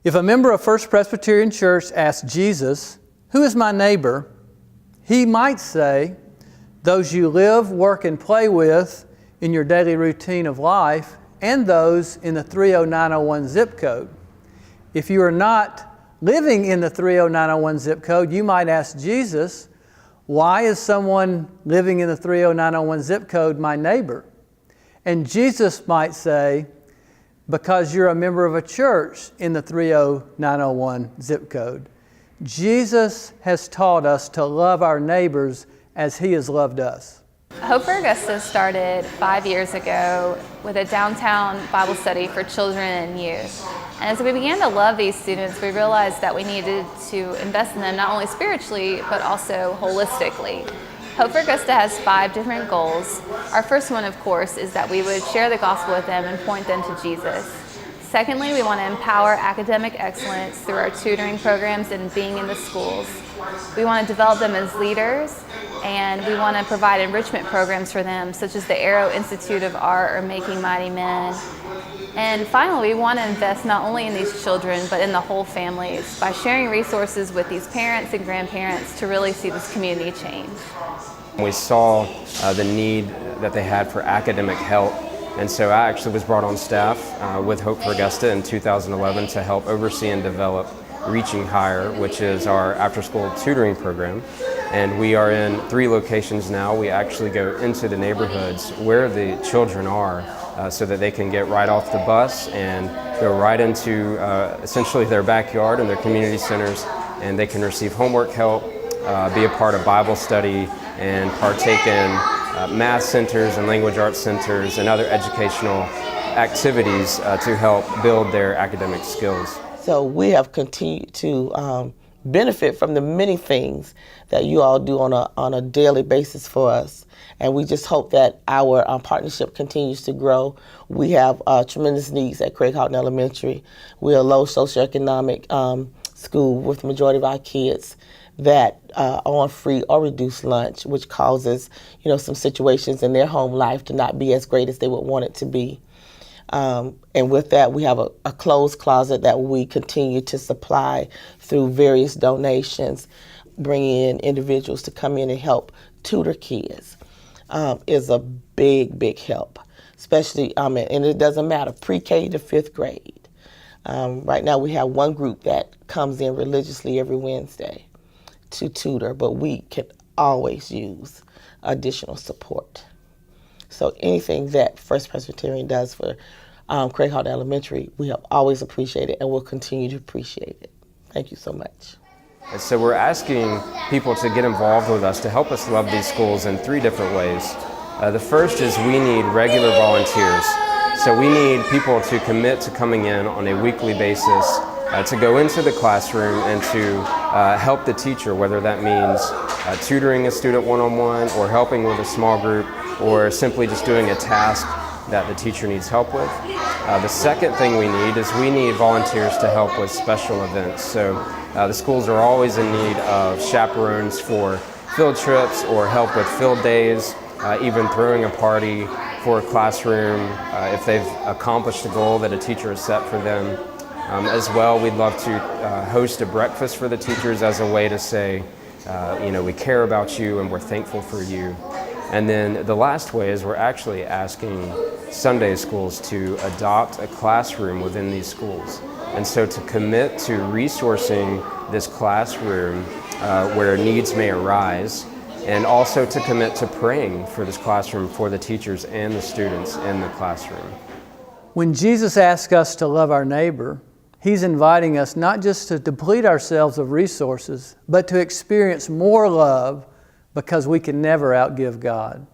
If a member of First Presbyterian Church asked Jesus, "Who is my neighbor?" he might say, "Those you live, work, and play with in your daily routine of life, and those in the 30901 zip code." If you are not living in the 30901 zip code, you might ask Jesus, "Why is someone living in the 30901 zip code my neighbor?" And Jesus might say, "Because you're a member of a church in the 30901 zip code." Jesus has taught us to love our neighbors as He has loved us. Hope for Augusta started 5 years ago with a downtown Bible study for children and youth. And as we began to love these students, we realized that we needed to invest in them not only spiritually, but also holistically. Hope for Augusta has 5 different goals. Our first one, of course, is that we would share the gospel with them and point them to Jesus. Secondly, we want to empower academic excellence through our tutoring programs and being in the schools. We want to develop them as leaders, and we want to provide enrichment programs for them, such as the Arrow Institute of Art or Making Mighty Men. And finally, we want to invest not only in these children, but in the whole families by sharing resources with these parents and grandparents to really see this community change. We saw the need that they had for academic help, and so I actually was brought on staff with Hope for Augusta in 2011 to help oversee and develop Reaching Higher, which is our after-school tutoring program. And we are in 3 locations now. We actually go into the neighborhoods where the children are so that they can get right off the bus and go right into essentially their backyard and their community centers, and they can receive homework help, be a part of Bible study, and partake in math centers and language arts centers and other educational activities to help build their academic skills. So we have continued to benefit from the many things that you all do on a daily basis for us. And we just hope that our partnership continues to grow. We have tremendous needs at Craig Houghton Elementary. We're a low socioeconomic school with the majority of our kids that are on free or reduced lunch, which causes, some situations in their home life to not be as great as they would want it to be. And with that, we have a clothes closet that we continue to supply through various donations, bringing in individuals to come in and help tutor kids is a big, big help, especially, and it doesn't matter, pre-K to 5th grade. Right now we have one group that comes in religiously every Wednesday to tutor, but we can always use additional support. So anything that First Presbyterian does for Craig Houghton Elementary, we have always appreciated and will continue to appreciate it. Thank you so much. And so we're asking people to get involved with us to help us love these schools in 3 different ways. The first is we need regular volunteers. So we need people to commit to coming in on a weekly basis to go into the classroom and to help the teacher, whether that means tutoring a student one-on-one or helping with a small group or simply just doing a task that the teacher needs help with. The second thing we need volunteers to help with special events. So the schools are always in need of chaperones for field trips or help with field days, even throwing a party for a classroom if they've accomplished a goal that a teacher has set for them. As well, we'd love to host a breakfast for the teachers as a way to say, we care about you and we're thankful for you. And then the last way is we're actually asking Sunday schools to adopt a classroom within these schools. And so to commit to resourcing this classroom where needs may arise, and also to commit to praying for this classroom for the teachers and the students in the classroom. When Jesus asks us to love our neighbor, He's inviting us not just to deplete ourselves of resources, but to experience more love because we can never outgive God.